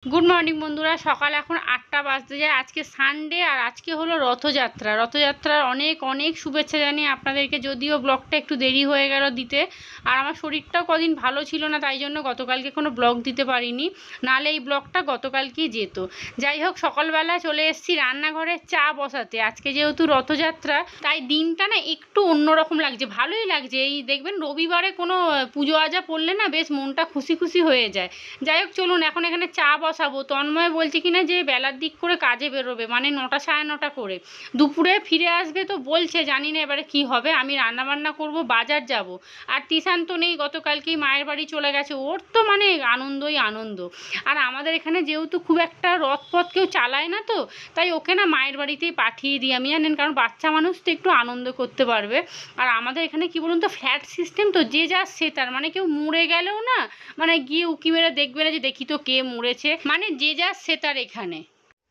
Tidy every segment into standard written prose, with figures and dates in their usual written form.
Good morning বন্ধুরা। সকাল এখন 8টা বাজতে যায়। আজকে সানডে আর আজকে হলো রথযাত্রা। রথযাত্রার অনেক অনেক শুভেচ্ছা জানিয়ে আপনাদেরকে। যদিও ব্লগটা একটু দেরি হয়ে গেল দিতে, আর আমার শরীরটাও কদিন ভালো ছিল না, তাই জন্য গতকালকে কোনো ব্লগ দিতে পারিনি, নাহলে এই ব্লগটা গতকালকেই যেত। যাই হোক, সকালবেলা চলে এসেছি রান্নাঘরে চা বসাতে। আজকে যেহেতু রথযাত্রা, তাই দিনটা না একটু অন্যরকম লাগছে, ভালোই লাগছে। এই দেখবেন রবিবারে কোনো পুজো আজা পড়লে না বেশ মনটা খুশি খুশি হয়ে যায়। যাই হোক, চলুন এখন এখানে চা বসাবো। তন্ময় বলছে কিনা যে বেলার দিক করে কাজে বেরোবে, মানে 9টা সাড়ে 9টা করে দুপুরে ফিরে আসবে। তো বলছে, জানি না এবারে কি হবে। আমি রান্না বান্না করব, বাজার যাব। আর তিশান তো নেই, গতকালকেই মায়ের বাড়ি চলে গেছে। ওর তো মানে আনন্দই আনন্দ। আর আমাদের এখানে যেহেতু খুব একটা রথপথ কেউ চালায় না, তো তাই ওকে না মায়ের বাড়িতেই পাঠিয়ে দিই আমি, জানেন, কারণ বাচ্চা মানুষ তো একটু আনন্দ করতে পারবে। আর আমাদের এখানে কি বলুন তো, ফ্ল্যাট সিস্টেম, তো যে যা সে তার, মানে কেউ মরে গেলেও না মানে গিয়ে উকি মেরে দেখবে না যে দেখি তো কে মরেছে, মানে যে যা সে তার এখানে।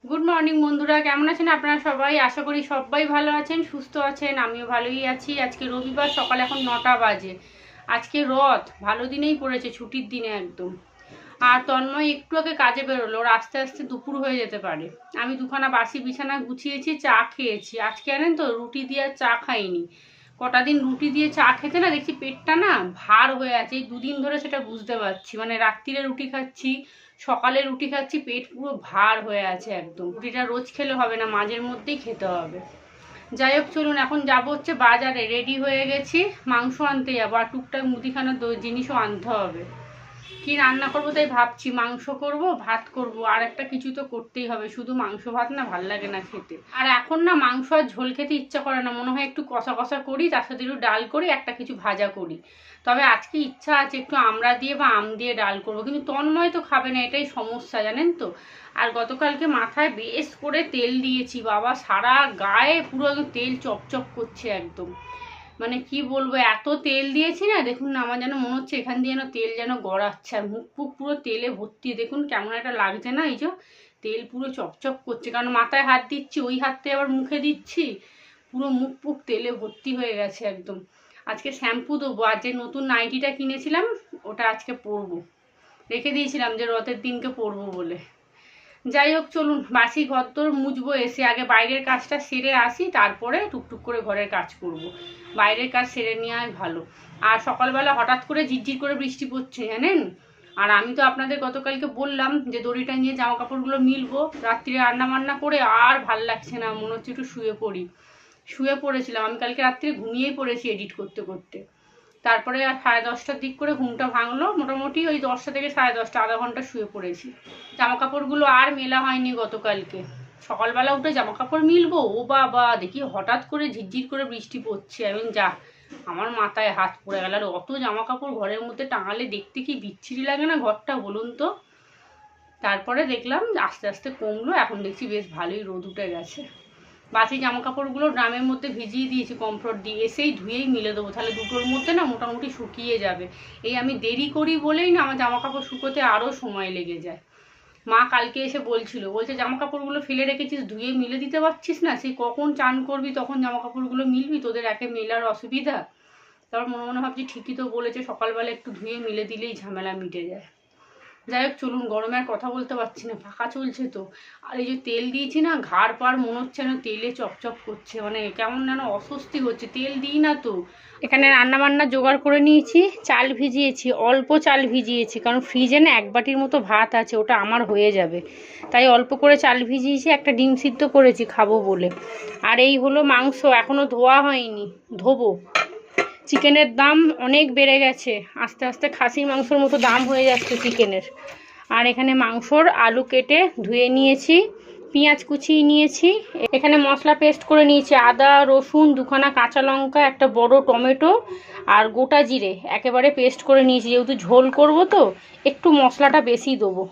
গুড মর্নিং বন্ধুরা, কেমন আছেন আপনারা সবাই? আশা করি সবাই ভালো আছেন, সুস্থ আছেন। আমিও ভালোই আছি। আজকে রবিবার, সকাল এখন 9টা বাজে। আজকে রথ ভালো দিনেই পড়েছে, ছুটির দিনে একদম। আর তন্ময় একটু আগে কাজে বেরোলো, ওর আস্তে আস্তে দুপুর হয়ে যেতে পারে। আমি দুখানা বাসি বিছানা গুছিয়েছি, চা খেয়েছি। আজকে জানেন তো, রুটি দিয়ে আর চা খাইনি। কটা দিন রুটি দিয়ে চা খেতে না দেখছি পেটটা না ভার হয়ে আছে। এই দুদিন ধরে সেটা বুঝতে পারছি, মানে রাত্রিরে রুটি খাচ্ছি, সকালে রুটি খাচ্ছি, পেট পুরো ভার হয়ে আছে একদম। রুটিটা রোজ খেলে হবে না, মাঝের মধ্যেই খেতে হবে। যাই হোক, চলুন এখন যাবো হচ্ছে বাজারে। রেডি হয়ে গেছি, মাংস আনতে যাবো, আর টুকটাক মুদিখানার জিনিসও আনতে হবে। কি রান্না করবো তাই ভাবছি। মাংস করব, ভাত করব, আর একটা কিছু তো করতেই হবে। শুধু মাংস ভাত না ভাল লাগে না খেতে। আর এখন না মাংস আর ঝোল খেতে ইচ্ছা করে না, মনে হয় একটু কষা কষা করি, তার সাথে একটু ডাল করি, একটা কিছু ভাজা করি। তবে আজকে ইচ্ছা আছে একটু আমড়া দিয়ে বা আম দিয়ে ডাল করবো, কিন্তু তন্ময় তো খাবে না, এটাই সমস্যা জানেন তো। আর গতকালকে মাথায় বেশ করে তেল দিয়েছি, বাবা সারা গায়ে পুরো একদম তেল চপচপ করছে একদম। মানে কি বলবো, এত তেল দিয়েছি না, দেখুন না, আমার যেন মনে হচ্ছে এখান দিয়ে যেন তেল যেন গড়াচ্ছে, আর মুখ ফুক পুরো তেলে ভর্তি। দেখুন কেমন একটা লাগছে না, এই যে তেল পুরো চপচপ করছে, কারণ মাথায় হাত দিচ্ছি, ওই হাতটা আবার মুখে দিচ্ছি, পুরো মুখ ফুক তেলে ভর্তি হয়ে গেছে একদম। আজকে শ্যাম্পু দেবো, আর যে নতুন নাইটিটা কিনেছিলাম ওটা আজকে পরবো, রেখে দিয়েছিলাম যে রথের দিনকে পরবো বলে। যাই হোক, চলুন বাসি ঘর তোর মুছবো, এসে আগে বাইরের কাজটা সেরে আসি, তারপরে টুকটুক করে ঘরের কাজ করব। বাইরের কাজ সেরে নেওয়াই ভালো। আর সকালবেলা হঠাৎ করে ঝিরঝির করে বৃষ্টি পড়ছে জানেন। আর আমি তো আপনাদের গতকালকে বললাম যে দড়িটা নিয়ে জামা কাপড়গুলো মিলবো, রাত্রিরে রান্না বান্না করে আর ভাল লাগছে না, মনে হচ্ছে একটু শুয়ে পড়ি। শুয়ে পড়েছিলাম আমি কালকে রাত্রিরে, ঘুমিয়েই পড়েছি এডিট করতে করতে। তারপরে আর 10:30টার দিক করে ঘুমটা ভাঙলো, মোটামুটি ওই 10টা থেকে 10:30, আধা ঘন্টা শুয়ে পড়েছি। জামা কাপড়গুলো আর মেলা হয়নি গতকালকে। সকালবেলা উঠে জামা কাপড় মিলবো, ও বাবা দেখি হঠাৎ করে ঝিরঝির করে বৃষ্টি পড়ছে। আমি যা, আমার মাথায় হাত পড়ে গেল। আর অত জামা কাপড় ঘরের মধ্যে টাঙালে দেখতে কি বিচ্ছিরি লাগে না ঘরটা, বলুন তো। তারপরে দেখলাম আস্তে আস্তে কমলো, এখন দেখছি বেশ ভালোই রোদ উঠে গেছে। বাসি জামা কাপড়গুলো ড্রামের মধ্যে ভিজিয়ে দিয়েছি কমফোর্ট দিয়ে, এসেই ধুয়েই মিলে দেবো, তাহলে দুটোর মধ্যে না মোটামুটি শুকিয়ে যাবে। এই আমি দেরি করি বলেই না আমার জামা কাপড় শুকোতে আরও সময় লেগে যায়। মা কালকে এসে বলছে জামা কাপড়গুলো ফেলে রেখেছিস, ধুয়ে মিলে দিতে পারছিস না, সেই কখন চান করবি তখন জামা কাপড়গুলো মিলবি, তোদের একে মেলার অসুবিধা। তারপর মনে মনে ভাবছি ঠিকই তো বলেছে, সকালবেলা একটু ধুয়ে মিলে দিলেই ঝামেলা মিটে যায়। যাই হোক, চলুন, গরমে আর কথা বলতে পারছি না, ফাঁকা চলছে তো। আর এই যে তেল দিয়েছি না, ঘাড় পাড় মনে হচ্ছে যেন তেলে চপচপ করছে, মানে কেমন যেন অস্বস্তি হচ্ছে, তেল দিই না তো। এখানে রান্না বান্না জোগাড় করে নিয়েছি, চাল ভিজিয়েছি, অল্প চাল ভিজিয়েছি, কারণ ফ্রিজে না 1 বাটির মতো ভাত আছে, ওটা আমার হয়ে যাবে, তাই অল্প করে চাল ভিজিয়েছি। একটা ডিম সিদ্ধ করেছি খাবো বলে। আর এই হলো মাংস, এখনও ধোয়া হয়নি, ধোবো। চিকেনের দাম অনেক বেড়ে গেছে, আস্তে আস্তে খাসির মাংসর মতো দাম হয়ে যাচ্ছে চিকেনের। আর এখানে মাংসর আলু কেটে ধুয়ে নিয়েছি, পেঁয়াজ কুচিয়ে নিয়েছি, এখানে মশলা পেস্ট করে নিয়েছি, আদা রসুন, 2খানা কাঁচা লঙ্কা, একটা বড় টমেটো, আর গোটা জিরে একেবারে পেস্ট করে নিয়েছি। যেহেতু ঝোল করব তো একটু মশলাটা বেশি দেবো।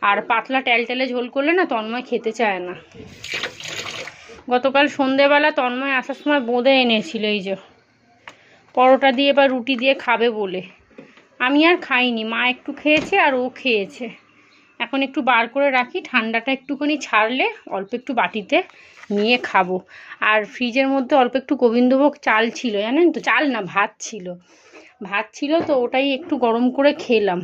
আর পাতলা টেলটেলে ঝোল করলে না তন্ময় খেতে চায় না। গতকাল সন্ধেবেলা তন্ময় আসার সময় বোঁদে এনেছিল, এই যে পরোটা দিয়ে বা রুটি দিয়ে খাবে বলে। আমি আর খাইনি, মা একটু খেয়েছে আর ও খেয়েছে। এখন একটু বার করে রাখি, ঠান্ডাটা একটুখানি ছাড়লে অল্প একটু বাটিতে নিয়ে খাবো। আর ফ্রিজের মধ্যে অল্প একটু গোবিন্দভোগ চাল ছিল, জানেন তো, চাল না ভাত ছিল, তো ওটাই একটু গরম করে খেলাম।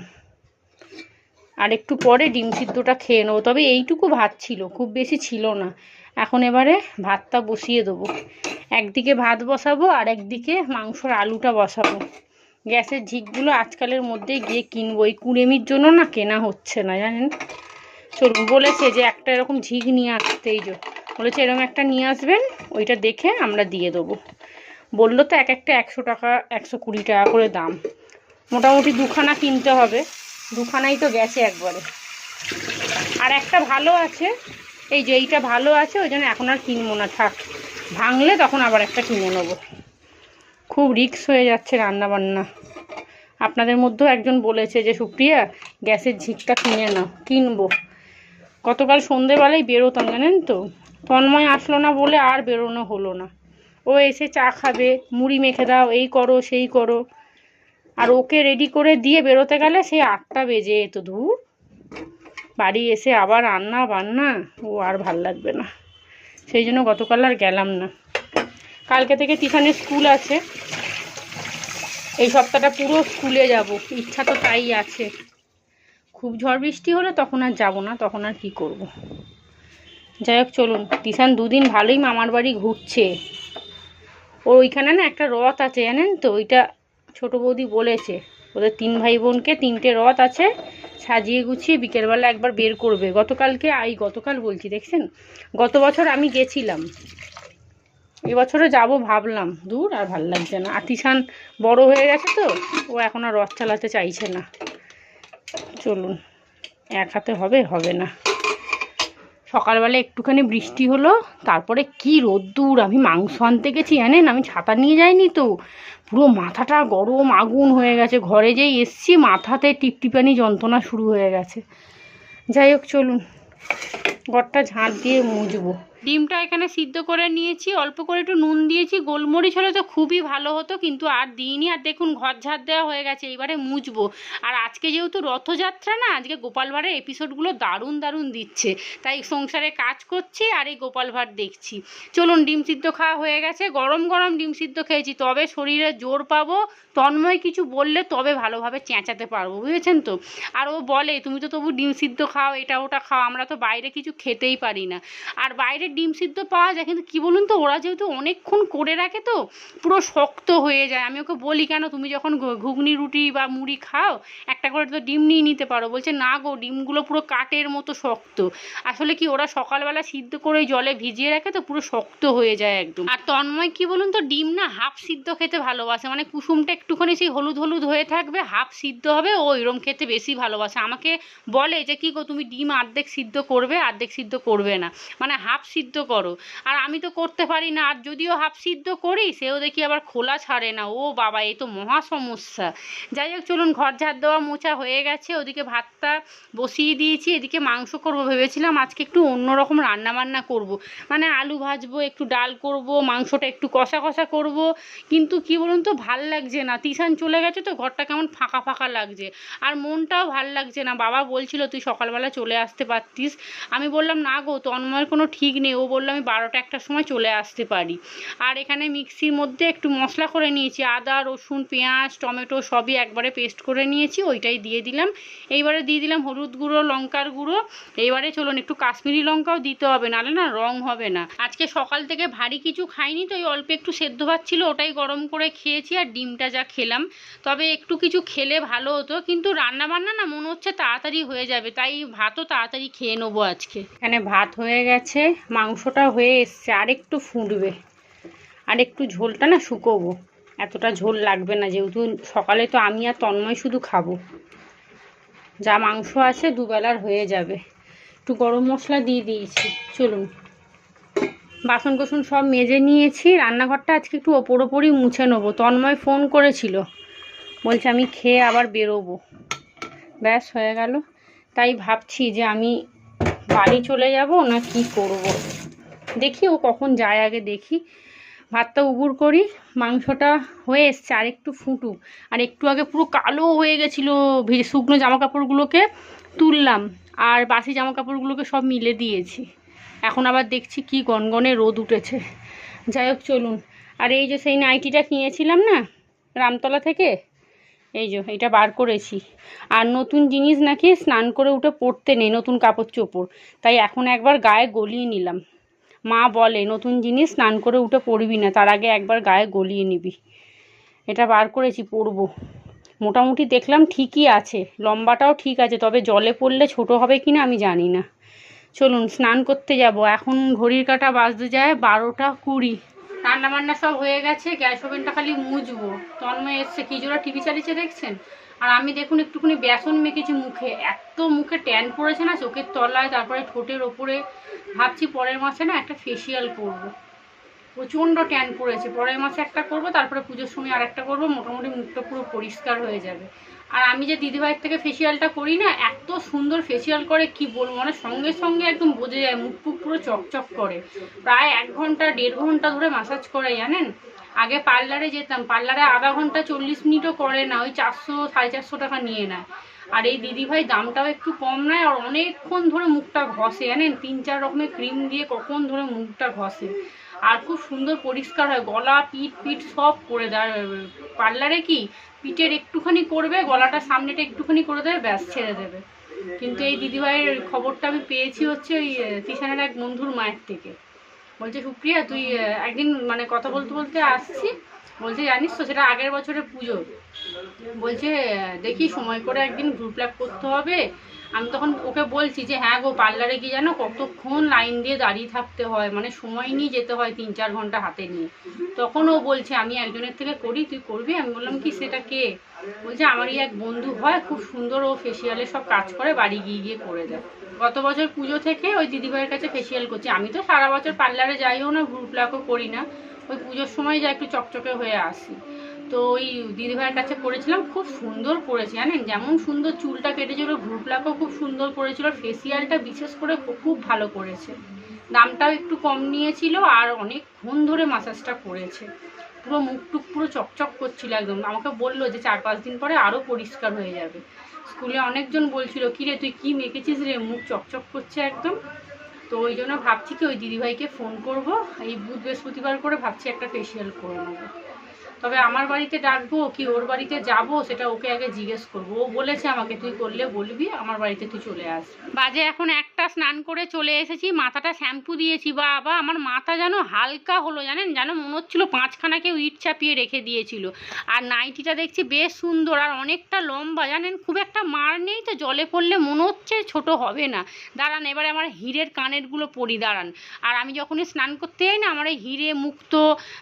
আর একটু পরে ডিম সিদ্ধটা খেয়ে নেবো। তবে এইটুকু ভাত ছিল, খুব বেশি ছিল না। এখন এবারে ভাতটা বসিয়ে দেবো। একদিকে ভাত বসাবো আর একদিকে মাংসর আলুটা বসাবো। গ্যাসের ঝিকগুলো আজকালের মধ্যেই গিয়ে কিনবো, এই কুড়েমির জন্য না কেনা হচ্ছে না জানেন। চলুন, বলেছে যে একটা এরকম ঝিক নিয়ে আসতে, এই যে বলেছে এরকম একটা নিয়ে আসবেন, ওইটা দেখে আমরা দিয়ে দেবো। বললো তো এক একটা 100 টাকা 120 টাকা করে দাম, মোটামুটি 2খানা কিনতে হবে। 2খানাই তো গেছে একবারে। আর একটা ভালো আছে, এই যে এইটা ভালো আছে, ওই জন্য এখন আর কিনবো না, থাক, ভাঙলে তখন আবার একটা কিনে নেবো। খুব রিস্ক হয়ে যাচ্ছে রান্না বান্না। আপনাদের মধ্যেও একজন বলেছে যে সুপ্রিয়া গ্যাসের ঝিকটা কিনে নাও, কিনবো। গতকাল সন্ধেবেলায় বেরোতাম জানেন তো, তন্ময় আসলো না বলে আর বেরোনো হলো না। ও এসে চা খাবে, মুড়ি মেখে দাও, এই করো সেই করো, আর ওকে রেডি করে দিয়ে বেরোতে গেলে সেই 8টা বেজে যেত। ধুর, বাড়ি এসে আবার রান্না বান্না, ও আর ভাল লাগবে না, সেই জন্য গতকাল আর গেলাম না। কালকে থেকে তিশানের স্কুল আছে, এই সপ্তাহটা পুরো স্কুলে যাব, ইচ্ছা তো তাই আছে। খুব ঝড় বৃষ্টি হলে তখন আর যাব না, তখন আর কি করব। যাই হোক চলুন, তিশান 2 দিন ভালোই মামার বাড়ি ঘুরছে। ওর ওইখানে না একটা রথ আছে জানেন তো, ওইটা ছোটো বৌদি বলেছে ওদের 3 ভাই বোনকে 3টে রথ আছে, সাজিয়ে গুছিয়ে বিকেলবেলা একবার বের করবে। গতকাল বলছি, দেখছেন, গত বছর আমি গেছিলাম, এবছরও যাব ভাবলাম, দূর আর ভাল লাগছে না। আর তিশান বড় হয়ে গেছে তো, ও এখন আর রথ চালাতে চাইছে না। চলুন, এক হাতে হবে না। সকালবেলা একটুখানি বৃষ্টি হলো, তারপরে কি রোদ্দুর। আমি মাংস আনতে গেছি জানেন, আমি ছাতা নিয়ে যাইনি তো, পুরো মাথাটা গরম আগুন হয়ে গেছে। ঘরে যেই এসছি মাথাতে টিপটিপানি যন্ত্রণা শুরু হয়ে গেছে। যাই হোক চলুন, ঘরটা ঝাঁট দিয়ে মুছবো। ডিমটা এখানে সিদ্ধ করে নিয়েছি, অল্প করে একটু নুন দিয়েছি, গোলমরিচ হলে তো খুবই ভালো হতো, কিন্তু আর দিইনি। আর দেখুন ঘর ঝাঁট দেওয়া হয়ে গেছে, এইবারে মুছবো। আর আজকে যেহেতু রথযাত্রা না, আজকে গোপাল ভাঁড়ের এপিসোডগুলো দারুণ দারুণ দিচ্ছে, তাই সংসারে কাজ করছি আর এই গোপাল ভাঁড় দেখছি। চলুন, ডিম সিদ্ধ খাওয়া হয়ে গেছে, গরম গরম ডিম সিদ্ধ খেয়েছি, তবে শরীরে জোর পাবো। তন্ময় কিছু বললে তবে ভালোভাবে চেঁচাতে পারবো, বুঝেছেন তো। আর ও বলে তুমি তো তবু ডিম সিদ্ধ খাও, এটা ওটা খাও, আমরা তো বাইরে কিছু খেতেই পারি না। আর বাইরের ডিম সিদ্ধ পাওয়া যায়, কিন্তু কী বলুন তো, ওরা যেহেতু অনেকক্ষণ করে রাখে তো পুরো শক্ত হয়ে যায়। আমি ওকে বলি কেন তুমি যখন ঘুগনি রুটি বা মুড়ি খাও একটা করে তো ডিম নিয়ে নিতে পারো। বলছে না গো, ডিমগুলো পুরো কাঠের মতো শক্ত। আসলে কি, ওরা সকালবেলা সিদ্ধ করে জলে ভিজিয়ে রাখে তো পুরো শক্ত হয়ে যায় একদম। আর তন্ময় কি বলুন তো, ডিম না হাফ সিদ্ধ খেতে ভালোবাসে, মানে কুসুমটা একটুখানি সেই হলুদ হলুদ হয়ে থাকবে, হাফ সিদ্ধ হবে, ও এরম খেতে বেশি ভালোবাসে। আমাকে বলে যে কি গো তুমি ডিম অর্ধেক সিদ্ধ করবে, অর্ধেক সিদ্ধ করবে না, মানে হাফ সিদ্ধ করো। আর আমি তো করতে পারি না, আর যদিও হাফ সিদ্ধ করি সেও দেখি আবার খোলা ছাড়ে না। ও বাবা, এই তো মহা সমস্যা। যাই হোক চলুন, ঘর ঝাড় দেওয়া মোছা হয়ে গেছে, ওদিকে ভাতটা বসিয়ে দিয়েছি, এদিকে মাংস করব। ভেবেছিলাম আজকে একটু অন্যরকম রান্না বান্না করব, মানে আলু ভাজবো, একটু ডাল করব, মাংসটা একটু কষা কষা করব, কিন্তু কি বলুন তো, ভাল লাগছে না। তিশান চলে গেছে তো ঘরটা কেমন ফাঁকা ফাঁকা লাগছে, আর মনটাও ভাল লাগছে না। বাবা বলছিল তুই সকালবেলা চলে আসতে পারতিস, আমি বললাম না গো, তন্ময়ের কোনো ঠিক নেই। ও বললো আমি 12টা 1টার সময় চলে আসতে পারি। আর এখানে মিক্সির মধ্যে একটু মশলা করে নিয়েছি, আদা রসুন পেঁয়াজ টমেটো সবই একবারে পেস্ট করে নিয়েছি, ওইটাই দিয়ে দিলাম। এইবারে দিয়ে দিলাম হলুদ গুঁড়ো, লঙ্কার গুঁড়ো। এইবারে চলুন একটু কাশ্মীরি লঙ্কাও দিতে হবে, নাহলে না রং হবে না। আজকে সকাল থেকে ভারী কিছু খাইনি তো, ওই অল্প একটু সেদ্ধ ভাত ছিল, ওটাই গরম করে খেয়েছি, আর ডিমটা যা খেলাম। তবে একটু কিছু খেলে ভালো হতো, কিন্তু রান্না বান্না না মনে হচ্ছে তাড়াতাড়ি হয়ে যাবে, তাই ভাতও তাড়াতাড়ি খেয়ে নেবো আজকে। এখানে ভাত হয়ে গেছে, মাংসটা হয়ে এসছে, আর একটু ফুটবে, আর একটু ঝোলটা না শুকোবো, এতটা ঝোল লাগবে না, যেহেতু সকালে তো আমি আর তন্ময় শুধু খাবো। যা মাংস আছে দুবেলার হয়ে যাবে। একটু গরম মশলা দিয়ে দিয়েছি। চলুন, বাসন কোসন সব মেজে নিয়েছি, রান্নাঘরটা আজকে একটু ওপরই মুছে নেবো। তন্ময় ফোন করেছিল, বলছে আমি খেয়ে আবার বেরোবো। ব্যাস হয়ে গেল। তাই ভাবছি যে আমি বাড়ি চলে যাব না কি করব, দেখি ও কখন যায়, আগে দেখি। ভাতটা উবুর করি, মাংসটা হয়ে এসছে, আর একটু ফুটুক। আর একটু আগে পুরো কালো হয়ে গেছিলো, শুকনো জামা কাপড়গুলোকে তুললাম, আর বাসি জামা কাপড়গুলোকে সব মিলে দিয়েছি। এখন আবার দেখছি কি গনগনে রোদ উঠেছে। যাই হোক চলুন, আর এই যে সেই নাইটিটা কিনেছিলাম না রামতলা থেকে, এই যে এটা বার করেছি। আর নতুন জিনিস নাকি স্নান করে উঠে পরতে নেই, নতুন কাপড় চোপড়, তাই এখন একবার গায়ে গলিয়ে নিলাম। মা বলে নতুন জিনিস স্নান করে উঠে পরবি না, তার আগে একবার গায়ে গলিয়ে নিবি। এটা বার করেছি, পরবো। মোটামুটি দেখলাম ঠিকই আছে, লম্বাটাও ঠিক আছে, তবে জলে পড়লে ছোট হবে কিনা আমি জানি না। চলুন স্নান করতে যাব। এখন ঘড়ির কাঁটা বাজতে যায় 12টা 20। রান্নাবান্না সব হয়ে গেছে, গ্যাস ওভেনটা খালি মুছবো। তন্ময় এসছে, কি জোড়া টিভি চালিয়েছে দেখছেন। আর আমি দেখুন একটুখানি বেসন মেখেছি মুখে, এত মুখে ট্যান পড়েছে না চোখের তলায়, তারপরে ঠোঁটের ওপরে। ভাবছি পরের মাসে না একটা ফেসিয়াল করব। প্রচণ্ড ট্যান পড়েছে, পরের মাসে একটা করব, তারপরে পুজোর সময় আর একটা করবো, মোটামুটি মুখটা পুরো পরিষ্কার হয়ে যাবে। আর আমি যে দিদিভাইয়ের থেকে ফেসিয়ালটা করি না, এত সুন্দর ফেসিয়াল করে কি বলবো, মানে সঙ্গে সঙ্গে একদম বোঝা যায়, মুখ টুক পুরো চকচক করে। প্রায় 1 ঘন্টা 1.5 ঘন্টা ধরে ম্যাসাজ করে জানেন। আগে পার্লারে যেতাম, পার্লারে আধা ঘন্টা 40 মিনিটও করে না, ওই 400 450 টাকা নিয়ে নেয়। আর এই দিদিভাই দামটাও একটু কম নেয়, আর অনেকক্ষণ ধরে মুখটা ঘষে জানেন, 3-4 রকমের ক্রিম দিয়ে কখন ধরে মুখটা ঘষে। আর খুব সুন্দর পরিষ্কার হয়, গলা পিঠ সব করে দেয়। পার্লারে কি পিঠের একটুখানি করবে, গলাটা সামনেটা একটুখানি করে দেবে, ব্যাস ছেড়ে দেবে। কিন্তু এই দিদিভাইয়ের খবরটা আমি পেয়েছি হচ্ছে ওই তিশানের এক বন্ধুর মায়ের থেকে। বলছে সুপ্রিয়া তুই একদিন মানে কথা বলতে বলতে আসছি, বলছে জানিস তো সেটা আগের বছরের পুজো, বলছে দেখি সময় করে একদিন গ্রুপ ল্যাব করতে হবে। আমি তখন ওকে বলছি যে হ্যাঁ গো, পার্লারে কি জানো কতক্ষণ লাইন দিয়ে দাঁড়িয়ে থাকতে হয়, মানে সময় নিয়ে যেতে হয় 3-4 ঘন্টা হাতে নিয়ে। তখন ও বলছে আমি একজনের থেকে করি, তুই করবি? আমি বললাম কি সেটা কে? বলছে আমারই এক বন্ধু হয়, খুব সুন্দর, ও ফেসিয়ালে সব কাজ করে, বাড়ি গিয়ে গিয়ে করে দেয়। গত বছর পুজো থেকে ওই দিদিভাইয়ের কাছে ফেসিয়াল করছি। আমি তো সারা বছর পার্লারে যাইও না, গ্রুপ ল্যাবও করি না, ওই পুজোর সময় যা একটু চকচকে হয়ে আসি। তো ওই দিদিভাইয়ের কাছে করেছিলাম, খুব সুন্দর করেছে জানেন, যেমন সুন্দর চুলটা কেটেছিল, গ্রুপ ল্যাবও খুব সুন্দর করেছিল, ফেসিয়ালটা বিশেষ করে খুব ভালো করেছে। দামটাও একটু কম নিয়েছিল, আর অনেকক্ষণ ধরে ম্যাসাজটা করেছে। পুরো মুখটুক পুরো চকচক করছিল একদম। আমাকে বললো যে 4-5 দিন পরে আরও পরিষ্কার হয়ে যাবে। স্কুলে অনেকজন বলছিল কিরে তুই কি মেখেছিস রে, মুখ চকচক করছে একদম। তো ওই জন্য ভাবছি কি ওই দিদিভাইকে ফোন করব, এই বুধ বৃহস্পতিবার করে ভাবছি একটা ফেসিয়াল করে নেবো। তবে আমার বাড়িতে ডাকবো কি ওর বাড়িতে যাব সেটা ওকে আগে জিজ্ঞেস করবো। ও বলেছে আমাকে তুই করলে বলবি, আমার বাড়িতে তুই চলে আস। বাজে এখন 1টা, স্নান করে চলে এসেছি, মাথাটা শ্যাম্পু দিয়েছি, বাবা আমার মাথা যেন হালকা হলো জানেন, যেন মনে হচ্ছিলো 5খানা কেউ ইট চাপিয়ে রেখে দিয়েছিল। আর নাইটিটা দেখছি বেশ সুন্দর, আর অনেকটা লম্বা জানেন, খুব একটা মার নেই, তো জলে পড়লে মনে হচ্ছে ছোট হবে না। দাঁড়ান এবারে আমার হীরের কানেরগুলো পরি, দাঁড়ান। আর আমি যখনই স্নান করতে যাই না, আমার এই হিরে মুক্ত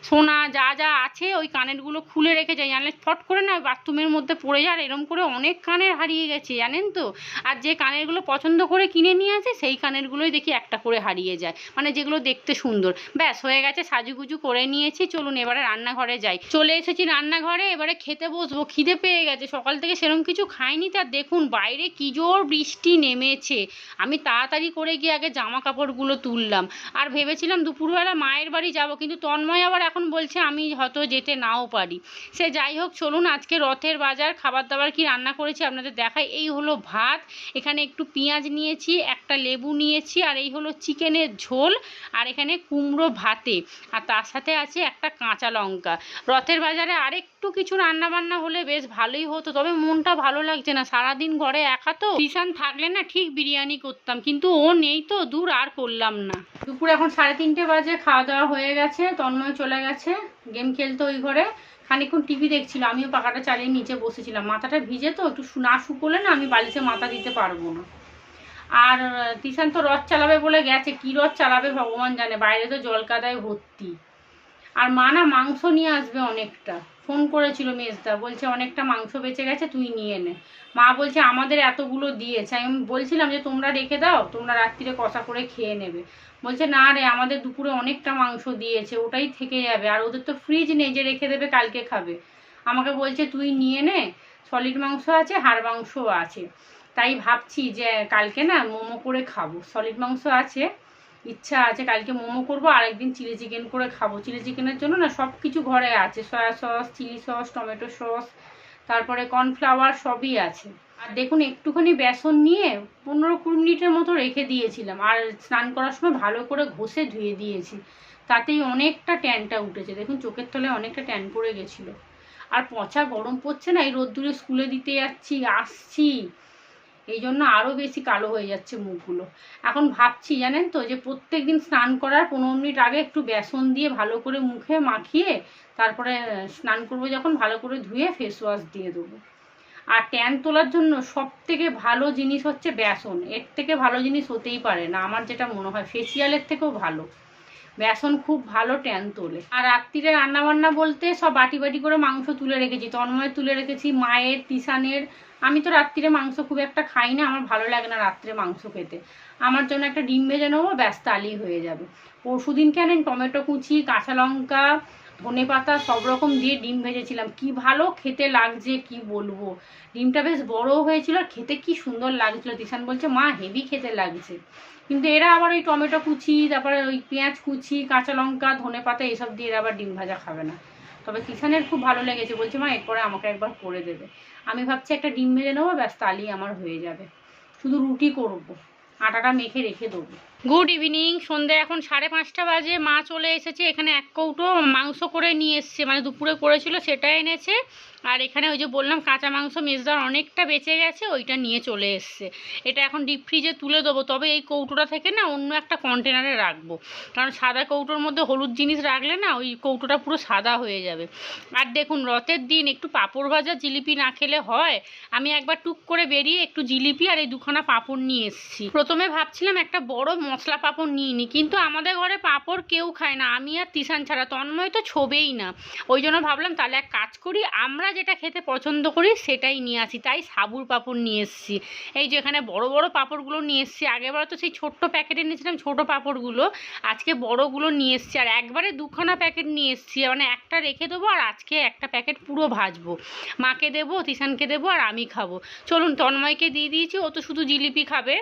সোনা যা যা আছে ওই কানেরগুলো খুলে রেখে যাই, জানলে ফট করে না বাথরুমের মধ্যে পড়ে যায়। এরম করে অনেক কানের হারিয়ে গেছে জানেন তো। আর যে কানেরগুলো পছন্দ করে কিনে নিয়ে আসে সেই কানেরগুলোই দেখি একটা করে হারিয়ে যায়, মানে যেগুলো দেখতে সুন্দর। ব্যাস হয়ে গেছে, সাজুগুজু করে নিয়েছি, চলুন এবারে রান্নাঘরে যাই। চলে এসেছি রান্নাঘরে, এবারে খেতে বসবো। খিদে পেয়ে গেছে, সকাল থেকে সেরকম কিছু খাইনি। তার দেখুন বাইরে কি জোর বৃষ্টি নেমেছে। আমি তাড়াতাড়ি করে গিয়ে আগে জামা কাপড়গুলো তুললাম। আর ভেবেছিলাম দুপুরবেলা মায়ের বাড়ি যাব, কিন্তু তন্ময় আবার এখন বলছে আমি হয়তো যেতে নাও পারি। সে যাই হোক, চলুন আজকে রথের বাজার খাবার দাবার কি রান্না করেছি আপনাদের দেখাই। এই হলো ভাত, এখানে একটু পেঁয়াজ নিয়েছি, একটা লেবু নিয়েছি, আর এই হলো চিকেনের ঝোল, আর এখানে কুমড়ো ভাতে, আর তার সাথে আছে একটা কাঁচা লঙ্কা। রথের বাজারে আরেকটু কিছু রান্না বান্না হলে বেশ ভালোই হতো, তবে মনটা ভালো লাগছে না, সারাদিন ঘরে একা তো। কিষান থাকলে না ঠিক বিরিয়ানি করতাম, কিন্তু ও নেই তো, দূর আর করলাম না। দুপুর এখন 3:30 বাজে, খাওয়া দাওয়া হয়ে গেছে, তন্ময় চলে গেছে গেম খেলতে ওই ঘরে, খানিকক্ষণ টিভি দেখছিল, আমিও পাখাটা চালিয়ে নিচে বসেছিলাম। মাথাটা ভিজে তো, একটু না শুকোলে না আমি বালিশে মাথা দিতে পারবো না। আর তিশান তো রথ চালাবে বলে গেছে, কি রথ চালাবে ভগবান জানে, বাইরে তো জল কাদায় ভর্তি। আর মা না মাংস নিয়ে আসবে অনেকটা, ফোন করেছিল মেজদা, বলছে অনেকটা মাংস বেঁচে গেছে তুই নিয়ে নে। মা বলছে আমাদের এতগুলো দিয়েছে। আমি বলছিলাম যে তোমরা রেখে দাও, তোমরা রাত্রিরে কষা করে খেয়ে নেবে। বলছে না রে, আমাদের দুপুরে অনেকটা মাংস দিয়েছে, ওটাই থেকে যাবে, আর ওদের তো ফ্রিজ নেই যে রেখে দেবে কালকে খাবে। আমাকে বলছে তুই নিয়ে নে, সলিড মাংস আছে, হাড় মাংসও আছে। তাই ভাবছি যে কালকে না মোমো করে খাবো, সলিড মাংস আছে, ইচ্ছা আছে কালকে মোমো করবো, আর একদিন চিলি চিকেন করে খাবো। চিলি চিকেনের জন্য না সব কিছু ঘরে আছে, soya sauce, chilli sauce, tomato sauce, তারপরে কর্নফ্লাওয়ার সবই আছে। আর দেখুন একটুখানি বেসন নিয়ে 15-20 মিনিটের মতো রেখে দিয়েছিলাম, আর স্নান করার সময় ভালো করে ঘষে ধুয়ে দিয়েছি, তাতেই অনেকটা ট্যানটা উঠেছে। দেখুন চোখের তলায় অনেকটা ট্যান পড়ে গেছিলো। আর পচা গরম পড়ছে না, এই রোদ্দুরে স্কুলে দিতে যাচ্ছি আসছি, এই জন্য আরও বেশি কালো হয়ে যাচ্ছে মুখগুলো। এখন ভাবছি জানেন তো যে প্রত্যেক দিন স্নান করার 15 মিনিট আগে একটু বেসন দিয়ে ভালো করে মুখে মাখিয়ে তারপরে স্নান করবো, যখন ভালো করে ধুয়ে ফেস ওয়াশ দিয়ে দেবো। আর ট্যান তোলার জন্য সব থেকে ভালো জিনিস হচ্ছে বেসন, এর থেকে ভালো জিনিস হতেই পারে না আমার যেটা মনে হয়, ফেসিয়ালের থেকেও ভালো বেসন খুব ভালো ট্যান তোলে। আর রাত্রিরে রান্নাবান্না বলতে সব বাটি বাটি করে মাংস তুলে রেখেছি, তন্ময়ের তুলে রেখেছি, মায়ের, তিশানের। আমি তো রাত্রিরে মাংস খুব একটা খাই না, আমার ভালো লাগে না রাত্রে মাংস খেতে। আমার জন্য একটা ডিম ভেজে নেবো, ব্যাস তাহলেই হয়ে যাবে। পরশুদিনকে আনেন টমেটো কুচি, কাঁচা লঙ্কা, ধনে পাতা সব রকম দিয়ে ডিম ভেজেছিলাম, কি ভালো খেতে লাগছে কি বলবো। ডিমটা বেশ বড়ও হয়েছিল আর খেতে কি সুন্দর লাগছিল। তিশান বলছে মা হেভি খেতে লাগছে। কিন্তু এরা আবার ওই টমেটো কুচি, তারপরে ওই পেঁয়াজ কুচি, কাঁচা লঙ্কা, ধনে পাতা এসব দিয়ে এরা আবার ডিম ভাজা খাবে না। তবে তিশানের খুব ভালো লেগেছে, বলছে মা এরপরে আমাকে একবার করে দেবে। আমি ভাবছি একটা ডিম ভেজে নেবো, ব্যাস তাহলেই আমার হয়ে যাবে। শুধু রুটি করবো, আটাটা মেখে রেখে দেবো। গুড ইভিনিং, সন্ধে এখন 5:30 বাজে। মা চলে এসেছে, এখানে 1 কৌটো মাংস করে নিয়ে এসছে, মানে দুপুরে করেছিল সেটা এনেছে। আর এখানে ওই যে বললাম কাঁচা মাংস মেজদার অনেকটা বেঁচে গেছে, ওইটা নিয়ে চলে এসছে। এটা এখন ডিপ ফ্রিজে তুলে দেবো, তবে এই কৌটোটা থেকে না অন্য একটা কন্টেনারে রাখবো, কারণ সাদা কৌটোর মধ্যে হলুদ জিনিস রাখলে না ওই কৌটোটা পুরো সাদা হয়ে যাবে। আর দেখুন রথের দিন একটু পাঁপড় ভাজা জিলিপি না খেলে হয়। আমি একবার টুক করে বেরিয়ে একটু জিলিপি আর এই 2খানা পাঁপড় নিয়ে এসেছি। প্রথমে ভাবছিলাম একটা বড় মশলা পাঁপড় নিয়ে নিই, কিন্তু আমাদের ঘরে পাঁপড় কেউ খায় না, আমি আর তিশান ছাড়া, তন্ময় তো ছোবেই না। ওই জন্য ভাবলাম তাহলে এক কাজ করি, আমরা যেটা খেতে পছন্দ করি সেটাই নিয়ে আসি, তাই সাবুর পাঁপড় নিয়ে এসেছি। এই যে এখানে বড় বড় পাঁপড়গুলো নিয়ে এসেছি, আগেবার তো সেই ছোট্ট প্যাকেটে নিয়েছিলাম ছোট পাঁপড়গুলো, আজকে বড়গুলো নিয়ে এসেছি। আর একবারে 2খানা প্যাকেট নিয়ে এসেছি, মানে একটা রেখে দেবো আর আজকে একটা প্যাকেট পুরো ভাজবো, মাকে দেবো, তিশানকে দেবো আর আমি খাবো। চলুন, তন্ময়কে দিয়ে দিয়েছি, ও তো শুধু জিলিপি খাবে।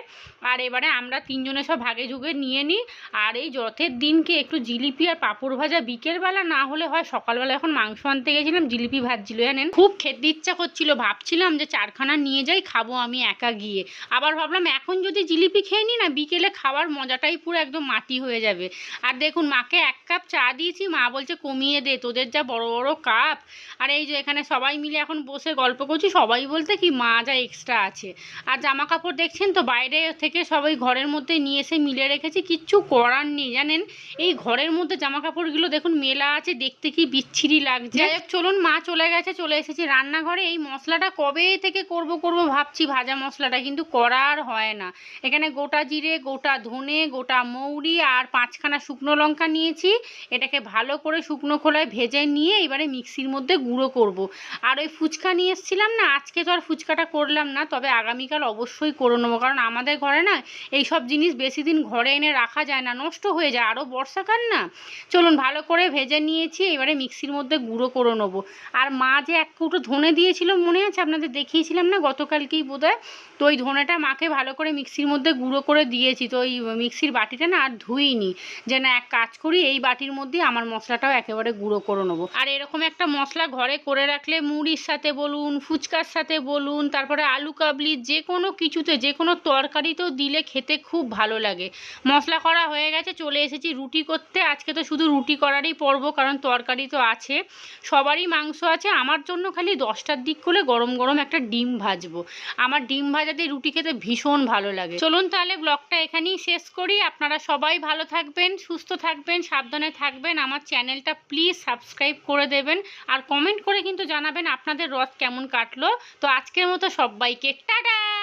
আর এবারে আমরা 3 জনে সব ভাগে ঝুগে নিয়ে নিই। আর এই রথের দিনকে একটু জিলিপি আর পাঁপড় ভাজা বিকেলবেলা না হলে হয়, সকালবেলা এখন মাংস আনতে গেছিলাম জিলিপি ভাজছিল জানেন, খুব খেতে ইচ্ছা করছিল, ভাবছিলাম যে 4খানা নিয়ে যাই খাবো আমি একা গিয়ে। আবার ভাবলাম এখন যদি জিলিপি খেয়ে নিই না, বিকেলে খাওয়ার মজাটাই পুরো একদম মাটি হয়ে যাবে। আর দেখুন মাকে 1 কাপ চা দিয়েছি, মা বলছে কমিয়ে দে, তোদের যা বড় বড় কাপ। আর এই যে এখানে সবাই মিলে এখন বসে গল্প করছি, সবাই বলতে কি মা যা এক্সট্রা আছে। আর জামা কাপড় দেখছেন তো বাইরে থেকে সবাই ঘরের মধ্যে নিয়ে এসে মিলে রেখেছি, কিচ্ছু করার নেই জানেন। এই ঘরের মধ্যে জামা কাপড়গুলো দেখুন মেলা আছে, দেখতে কি বিচ্ছিরি লাগছে। যাই হোক চলুন, মা চলে গেছে, চলে এসেছি রান্নাঘরে। এই মশলাটা কবে থেকে করব ভাবছি, ভাজা মশলাটা, কিন্তু করার হয় না। এখানে গোটা জিরে, গোটা ধনে, গোটা মৌরি আর 5খানা শুকনো লঙ্কা নিয়েছি। এটাকে ভালো করে শুকনো খোলায় ভেজে নিয়ে এবারে মিক্সির মধ্যে গুঁড়ো করব। আর ওই ফুচকা নিয়ে এসেছিলাম না, আজকে তো আর ফুচকাটা করলাম না, তবে আগামীকাল অবশ্যই করে নেবো, কারণ আমাদের ঘরে না এই সব জিনিস বেশি দিন ঘরে এনে রাখা যায় না, নষ্ট হয়ে যায়, আরও বর্ষাকাল না। চলুন, ভালো করে ভেজে নিয়েছি, এবারে মিক্সির মধ্যে গুঁড়ো করে নেবো। আর মা যে 1 কৌটো ধনে দিয়েছিল মনে আছে, আপনাদের দেখিয়েছিলাম না গতকালকেই বোধহয়, তো ওই ধনেটা মাকে ভালো করে মিক্সির মধ্যে গুঁড়ো করে দিয়েছি। তো ওই মিক্সির বাটিটা না আর ধুইনি, যে না এক কাজ করি এই বাটির মধ্যে আমার মশলাটাও একেবারে গুঁড়ো করে নেবো। আর এরকম একটা মশলা ঘরে করে রাখলে মুড়ির সাথে বলুন, ফুচকার সাথে বলুন, তারপরে আলু কাবলি, যে কোনো কিছুতে, যে কোনো তরকারিতেও দিলে খেতে খুব ভালো লাগে। মশলা করা হয়ে গেছে, চলে এসেছি রুটি করতে। আজকে তো শুধু রুটি করারই পর্ব, কারণ তরকারি তো আছে, সবারই মাংস আছে। আমার জন্য খালি 10টার দিক করে গরম গরম একটা ডিম ভাজবো, আমার ডিম ভাজাতে রুটি খেতে ভীষণ ভালো লাগে। চলুন তাহলে ব্লগটা এখানেই শেষ করি। আপনারা সবাই ভালো থাকবেন, সুস্থ থাকবেন, সাবধানে থাকবেন। আমার চ্যানেলটা প্লিজ সাবস্ক্রাইব করে দেবেন, আর কমেন্ট করে কিন্তু জানাবেন আপনাদের রথ কেমন কাটলো। তো আজকের মতো সবাইকে টাটা।